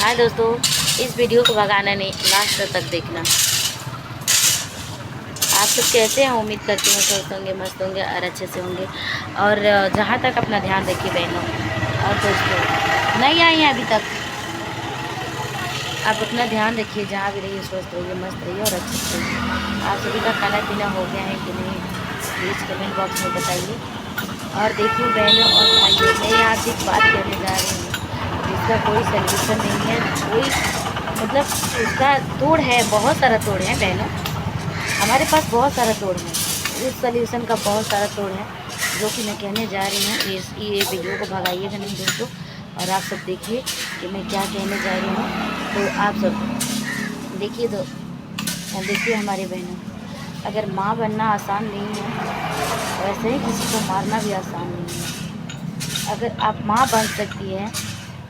हाँ दोस्तों, इस वीडियो को भगाना नहीं, लास्ट तक देखना। आप सब कैसे हैं? उम्मीद करती हूँ स्वस्थ होंगे, मस्त होंगे और अच्छे से होंगे। और जहाँ तक अपना ध्यान रखिए बहनों और दोस्तों, नहीं आई हैं अभी तक। आप अपना ध्यान रखिए, जहाँ भी रहिए स्वस्थ रहिए, मस्त रहिए और अच्छे से रहिए। आप सभी का खाना पीना हो गया है कि नहीं, प्लीज़ कमेंट बॉक्स में बताइए। और देखिए बहनों और भाइयों, मैं आज एक बात कहने जा रही हूँ जिसका कोई सल्यूशन नहीं है, कोई मतलब उसका तोड़ है, बहुत सारा तोड़ है बहनों, हमारे पास बहुत सारा तोड़ है। उस सल्यूशन का बहुत सारा तोड़ है जो कि मैं कहने जा रही हूँ। ये वीडियो को भगाइएगा नहीं दोस्तों, और आप सब देखिए कि मैं क्या कहने जा रही हूँ। तो आप सब देखिए, तो देखिए हमारे बहनों, अगर माँ बनना आसान नहीं है, वैसे ही किसी को मारना भी आसान नहीं है। अगर आप माँ बन सकती है,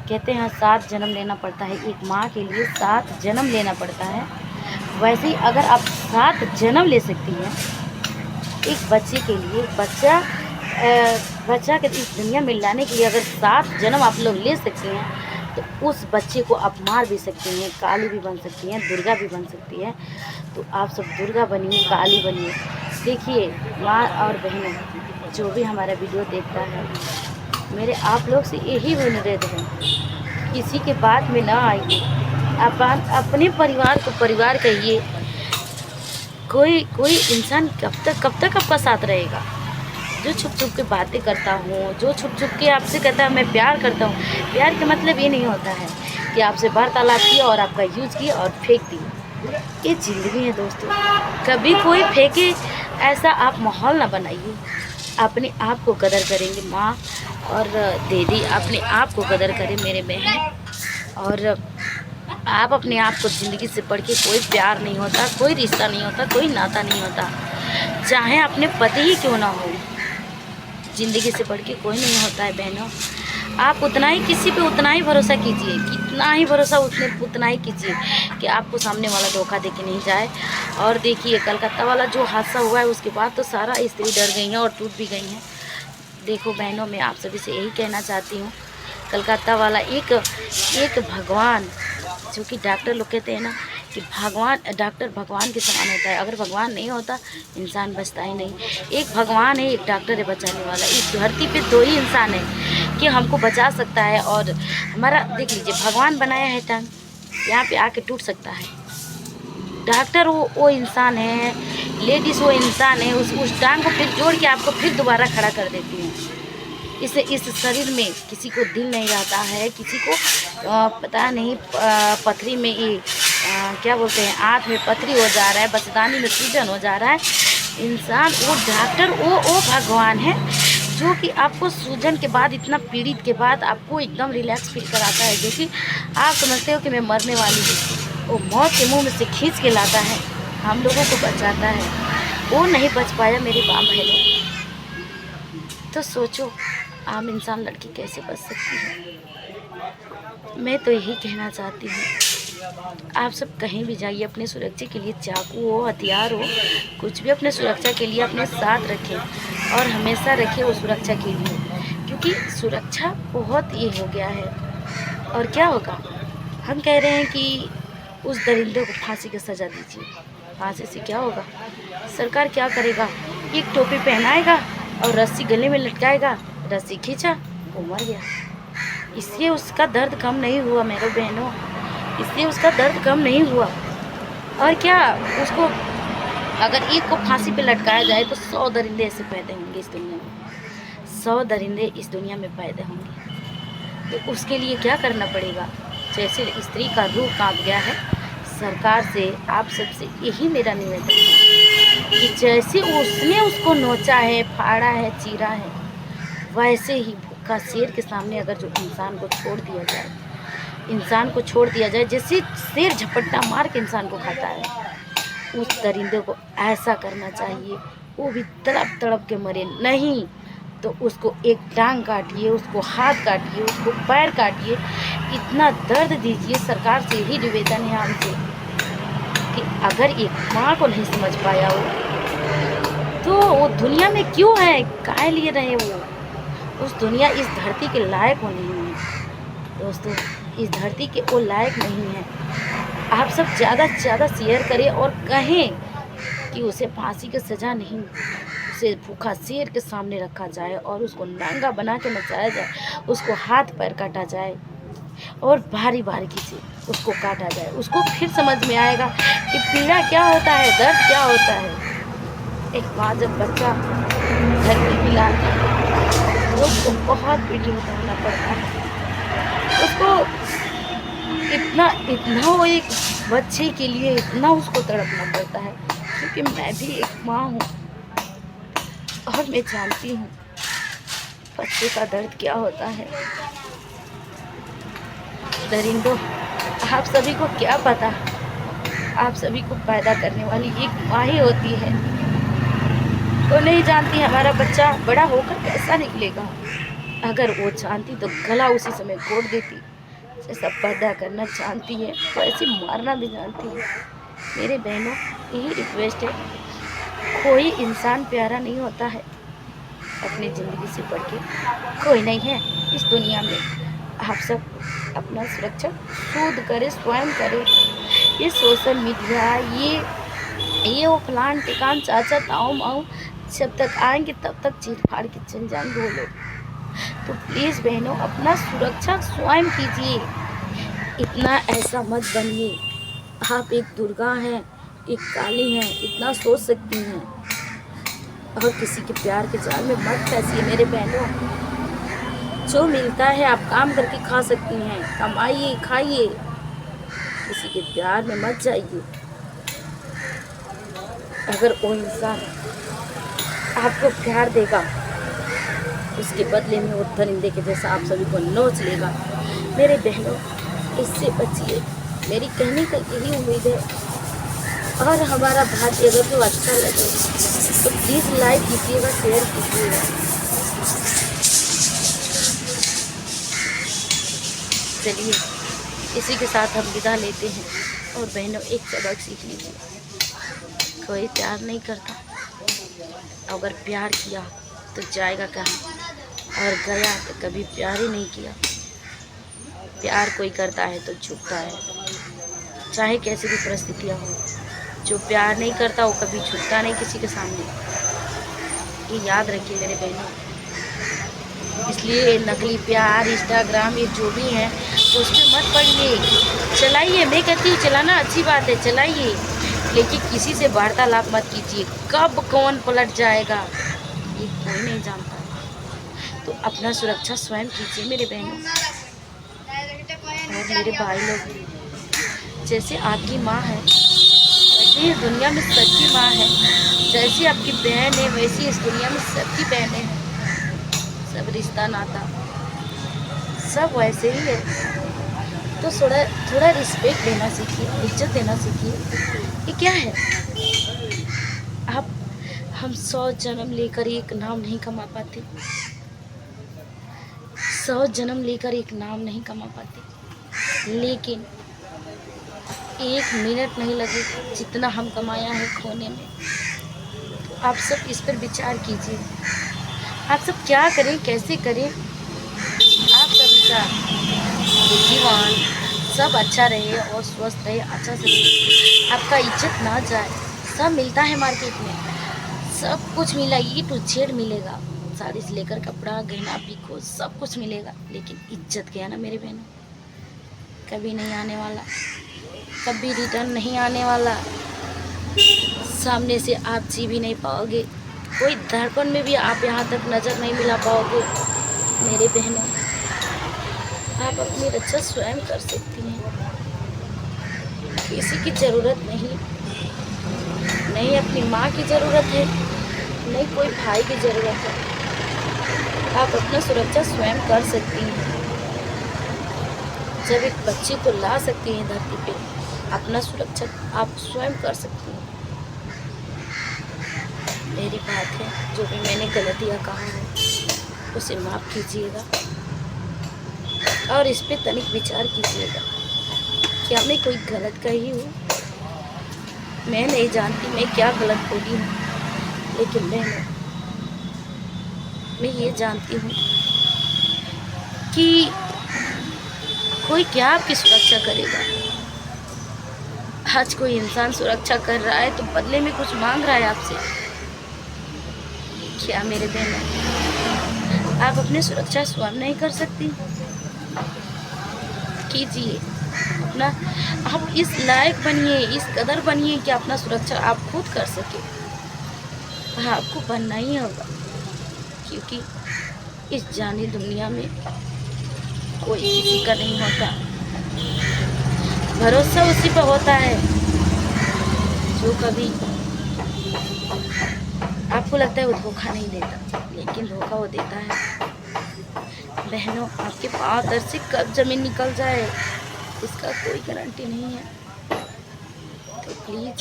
कहते हैं 7 जन्म लेना पड़ता है, एक माँ के लिए 7 जन्म लेना पड़ता है। वैसे ही अगर आप 7 जन्म ले सकती हैं एक बच्चे के लिए, बच्चा के इस दुनिया में लाने के लिए अगर 7 जन्म आप लोग ले सकते हैं, तो उस बच्चे को आप मार भी सकती हैं, काली भी बन सकती हैं, दुर्गा भी बन सकती है। तो आप सब दुर्गा बनिए, काली बनिए। देखिए माँ और बहनों, जो भी हमारा वीडियो देखता है, मेरे आप लोग से यही अनुरोध है, किसी के बात में ना आइए, अपने परिवार को परिवार कहिए। कोई इंसान कब तक आपका साथ रहेगा? जो छुप छुप के बातें करता हूँ, जो छुप छुप के आपसे कहता है मैं प्यार करता हूँ। प्यार का मतलब ये नहीं होता है कि आपसे वार्तालाप किया और आपका यूज किया और फेंक दिया। ये ज़िंदगी है दोस्तों, कभी कोई फेंके ऐसा आप माहौल ना बनाइए। अपने आप को कदर करेंगे माँ और दीदी, अपने आप को कदर करें मेरे बहन। और आप अपने आप को, ज़िंदगी से बढ़ के कोई प्यार नहीं होता, कोई रिश्ता नहीं होता, कोई नाता नहीं होता, चाहे अपने पति ही क्यों ना हो। ज़िंदगी से बढ़ के कोई नहीं होता है बहनों। आप उतना ही किसी पे उतना ही भरोसा कीजिए, कितना ही भरोसा उतना ही कीजिए कि आपको सामने वाला धोखा दे के नहीं जाए। और देखिए कलकत्ता वाला जो हादसा हुआ है, उसके बाद तो सारा स्त्री डर गई हैं और टूट भी गई हैं। देखो बहनों, मैं आप सभी से यही कहना चाहती हूँ, कलकत्ता वाला एक भगवान, जो कि डॉक्टर लोग कहते हैं ना कि डॉक्टर भगवान के समान होता है। अगर भगवान नहीं होता, इंसान बचता ही नहीं। एक भगवान है, एक डॉक्टर है बचाने वाला। इस धरती पे 2 ही इंसान है कि हमको बचा सकता है। और हमारा देख लीजिए, भगवान बनाया है टांग, यहाँ पे आके टूट सकता है। डॉक्टर वो इंसान है, लेडीज़ वो इंसान है, उस टांग को फिर जोड़ के आपको फिर दोबारा खड़ा कर देती हैं। इस शरीर में किसी को दिल नहीं रहता है, किसी को पता नहीं पथरी में ये क्या बोलते हैं, आँख में पथरी हो जा रहा है, बचदानी में सूजन हो जा रहा है। इंसान वो डॉक्टर वो भगवान है जो कि आपको सूजन के बाद, इतना पीड़ित के बाद आपको एकदम रिलैक्स फील कराता है। जो कि आप समझते हो कि मैं मरने वाली हूँ, वो मौत के मुँह में से खींच के लाता है, हम लोगों को बचाता है। वो नहीं बच पाया मेरी माँ बहनों, तो सोचो आम इंसान लड़की कैसे बच सकती है। मैं तो यही कहना चाहती हूँ, आप सब कहीं भी जाइए, अपने सुरक्षा के लिए चाकू हो, हथियार हो, कुछ भी अपने सुरक्षा के लिए अपने साथ रखें और हमेशा रखें वो सुरक्षा के लिए, क्योंकि सुरक्षा बहुत ये हो गया है। और क्या होगा, हम कह रहे हैं कि उस दरिंदे को फांसी की सज़ा दीजिए। फांसी से क्या होगा? सरकार क्या करेगा? एक टोपी पहनाएगा और रस्सी गले में लटकाएगा, रस्सी खींचा, वो मर गया। इसलिए उसका दर्द कम नहीं हुआ मेरे बहनों, इसलिए उसका दर्द कम नहीं हुआ। और क्या, उसको अगर एक को फांसी पे लटकाया जाए तो 100 दरिंदे ऐसे पैदा होंगे इस दुनिया में, 100 दरिंदे इस दुनिया में पैदा होंगे। तो उसके लिए क्या करना पड़ेगा? जैसे स्त्री का रूह कांप गया है, सरकार से, आप सबसे यही मेरा निवेदन है कि जैसे उसने उसको नोचा है, फाड़ा है, चीरा है, वैसे ही भूखा शेर के सामने अगर जो इंसान को छोड़ दिया जाए, जैसे शेर झपट्टा मार के इंसान को खाता है, उस दरिंदे को ऐसा करना चाहिए, वो भी तड़प तड़प के मरे। नहीं तो उसको एक टांग काटिए, उसको हाथ काटिए, उसको पैर काटिए, इतना दर्द दीजिए। सरकार से यही निवेदन है हमसे कि अगर एक माँ को नहीं समझ पाया हो तो वो दुनिया में क्यों है, काहे लिए रहे वो? उस दुनिया, इस धरती के लायक वो नहीं है दोस्तों। इस धरती के वो लायक नहीं है। आप सब ज़्यादा से ज़्यादा शेयर करें और कहें कि उसे फांसी की सज़ा नहीं, उसे भूखा शेर के सामने रखा जाए और उसको नंगा बना के नचाया जाए, उसको हाथ पैर काटा जाए और भारी बारीकी से उसको काटा जाए। उसको फिर समझ में आएगा कि पीड़ा क्या होता है, दर्द क्या होता है। एक माँ जब बच्चा घर में मिलाती है तो उसको बहुत पीड़ी उठाना पड़ता है। उसको इतना इतना वो एक बच्चे के लिए इतना उसको तड़पना पड़ता है, क्योंकि मैं भी एक माँ हूँ और मैं जानती हूँ बच्चे का दर्द क्या होता है। दरिंदों, आप सभी को क्या पता, आप सभी को पैदा करने वाली एक माँ ही होती है। वो नहीं जानती हमारा बच्चा बड़ा होकर कैसा निकलेगा। अगर वो जानती तो गला उसी समय घोट देती। जैसा पैदा करना जानती है वैसे मारना भी जानती है। मेरे बहनों, यही रिक्वेस्ट है, कोई इंसान प्यारा नहीं होता है अपनी ज़िंदगी से बढ़ के कोई नहीं है इस दुनिया में। आप सब अपना सुरक्षा खुद करें, स्वयं करें। ये सोशल मीडिया, ये वो फलान टिकान चाचा ताऊ माऊ जब तक आएंगे तब तक चीर फाड़ के चल जाएंगे वो लोग। तो प्लीज़ बहनों, अपना सुरक्षा स्वयं कीजिए। इतना ऐसा मत बनिए। आप एक दुर्गा हैं, एक काली हैं, इतना सोच सकती हैं। और किसी के प्यार के जाल में मत फंसिए मेरे बहनों। जो मिलता है आप काम करके खा सकती हैं, कमाइए खाइए, किसी के प्यार में मत जाइए। अगर वो इंसान आपको प्यार देगा उसके बदले में वो परिंदे के जैसा आप सभी को नोच लेगा। मेरे बहनों, इससे बचिए, मेरी कहने का यही उम्मीद है। और हमारा भाग्य अगर तो अच्छा लगे तो प्लीज़ लाइक कीजिएगा, शेयर कीजिएगा। चलिए, इसी के साथ हम विदा लेते हैं। और बहनों, एक सबक सीख लीजिए, कोई प्यार नहीं करता, अगर प्यार किया तो जाएगा कहाँ, और गया तो कभी प्यार ही नहीं किया। प्यार कोई करता है तो झुकता है, चाहे कैसी भी परिस्थितियाँ हो। जो प्यार नहीं करता वो कभी झुकता नहीं किसी के सामने। ये याद रखिए मेरे बहनों। इसलिए नकली प्यार, इंस्टाग्राम, ये जो भी है उस पर मत पड़िए। चलाइए, मैं कहती हूँ चलाना अच्छी बात है, चलाइए, लेकिन किसी से वार्तालाप मत कीजिए। कब कौन पलट जाएगा ये कोई नहीं जानता। तो अपना सुरक्षा स्वयं कीजिए मेरे बहनों। और मेरे भाई लोग, जैसे आपकी माँ है वैसे इस दुनिया में सबकी माँ है। जैसी आपकी बहन है वैसी इस दुनिया में सबकी बहनें हैं। सब रिश्ता नाता सब वैसे ही है। तो थोड़ा रिस्पेक्ट देना सीखिए, इज्जत देना सीखिए। ये क्या है, आप हम 100 जन्म लेकर एक नाम नहीं कमा पाते, 100 जन्म लेकर एक नाम नहीं कमा पाते, लेकिन 1 मिनट नहीं लगे जितना हम कमाया है खोने में। तो आप सब इस पर विचार कीजिए। आप सब क्या करें, कैसे करें, आप सभी का जीवन सब अच्छा रहे और स्वस्थ रहे, अच्छा से रहे, आपका इज्जत ना जाए। सब मिलता है मार्केट में, सब कुछ मिला, E to Z मिलेगा, साड़ी से लेकर कपड़ा, गहना, पीको, सब कुछ मिलेगा, लेकिन इज्जत गया ना मेरे बहनों, कभी नहीं आने वाला, कभी रिटर्न नहीं आने वाला। सामने से आप जी भी नहीं पाओगे, कोई धड़कन में भी आप यहाँ तक नज़र नहीं मिला पाओगे। मेरे बहनों, आप अपनी रक्षा स्वयं कर सकती हैं, किसी की ज़रूरत नहीं, नहीं अपनी माँ की ज़रूरत है, नहीं कोई भाई की ज़रूरत है। आप अपना सुरक्षा स्वयं कर सकती हैं। जब एक बच्चे को ला सकती हैं धरती पे, अपना सुरक्षा आप स्वयं कर सकती हैं। मेरी बात है, जो भी मैंने गलतियाँ कहा है उसे माफ़ कीजिएगा और इस पे तनिक विचार कीजिएगा। क्या मैं कोई गलत कही हूँ? मैं नहीं जानती मैं क्या गलत बोली हूँ, लेकिन मैं ये जानती हूँ कि कोई क्या आपकी सुरक्षा करेगा? आज कोई इंसान सुरक्षा कर रहा है तो बदले में कुछ मांग रहा है आपसे। क्या मेरे बहनों, आप अपनी सुरक्षा स्वयं नहीं कर सकती? कीजिए अपना। आप इस लायक बनिए, इस कदर बनिए कि अपना सुरक्षा आप खुद कर सके। हाँ, आपको बनना ही होगा, क्योंकि इस जानी दुनिया में कोई किसी का नहीं होता। भरोसा उसी पर होता है जो कभी आपको लगता है वो धोखा नहीं देता, लेकिन धोखा वो देता है। बहनों, आपके पाँव दर से कब जमीन निकल जाए इसका कोई गारंटी नहीं है। तो प्लीज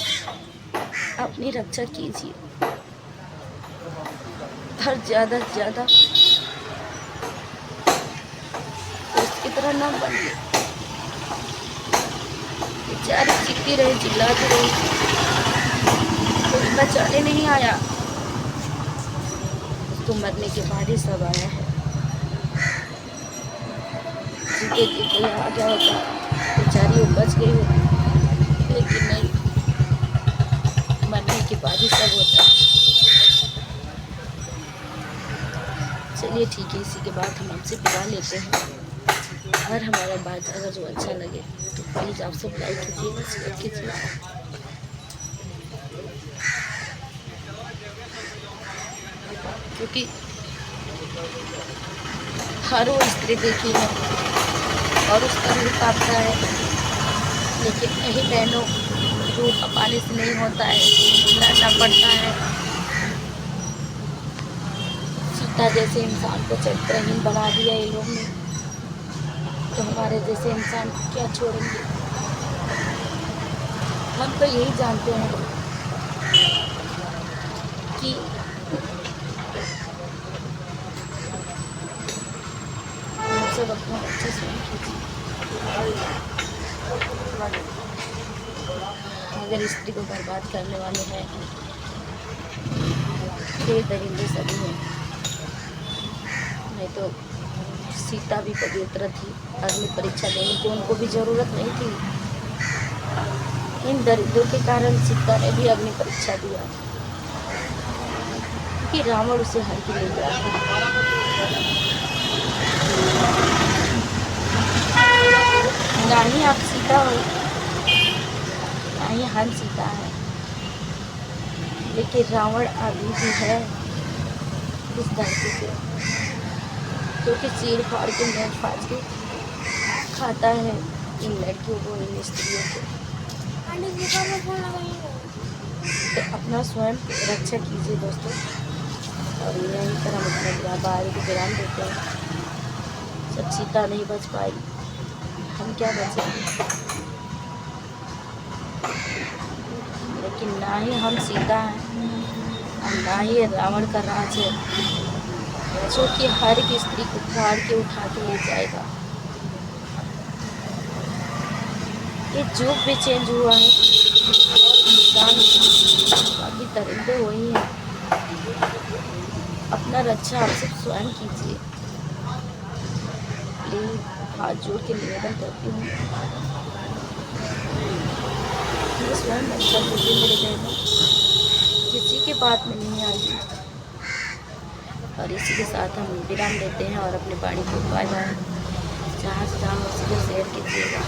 अपनी रक्षा कीजिए और ज़्यादा से ज़्यादा उसकी तरह ना बनिए। बेचारी चीखती रहे, चिल्लाती रही, कोई बचाने नहीं आया। उसको मरने के बाद ही सब आया है। जीते जी कोई आ गया होता, बेचारी वो बच गई होती, लेकिन नहीं, मरने के बाद ही सब होता है। चलिए ठीक है, इसी के बाद हम आपसे विदा लेते हैं। और हमारा बात अगर जो अच्छा लगे तो प्लीज़ आप सब लाइक कीजिए, सब्सक्राइब कीजिए, क्योंकि हर वो स्त्री देखी है और उसका रूप कांपता है, लेकिन यही बहनों रूप पाने से नहीं होता है, लड़ना पड़ता है। सीता जैसे इंसान को चरित्रहीन बना दिया ये लोग ने, तो हमारे जैसे इंसान को क्या छोड़ेंगे? हम तो यही जानते हैं कि हम सब अपना अच्छे से कीजिए। अगर स्त्री को बर्बाद करने वाले हैं तो ये दरिंदे सभी हैं। नहीं तो सीता भी पवित्र थी, अग्नि परीक्षा देने की उनको भी ज़रूरत नहीं थी। इन दरिद्रों के कारण सीता ने भी अग्नि परीक्षा दिया, क्योंकि रावण उसे हर के ले गया था। ना ही आप सीता हो, ना ही हम सीता है, लेकिन रावण अभी भी है इस धरती पे, क्योंकि चीर फाड़ के नोच फाड़ के खाता है इन लड़कियों को, इन स्त्रियों को। तो अपना स्वयं रक्षा कीजिए दोस्तों। और यहीं पर हम अपना बाहर को विराम देते हैं। जब सीता नहीं बच पाई, हम क्या बचेंगे? लेकिन ना ही हम सीता हैं और ना ही रावण का राज है, जो कि हर एक स्त्री को फाड़ के उठा के ले जाएगा। ये युग भी चेंज हुआ है और इंसान बाकी दरिंदे वही हैं। अपना रक्षा आप सब स्वयं कीजिए। प्लीज हाथ जोड़ के निवेदन करती हूँ, ये स्वयं रक्षा कीजिए मेरे बहनों, किसी के बात में नहीं आइए। और इसी के साथ हम विराम देते हैं और अपने बाड़ी को बाय बाय। जहाँ से जहाँ हो सके शेयर कीजिएगा।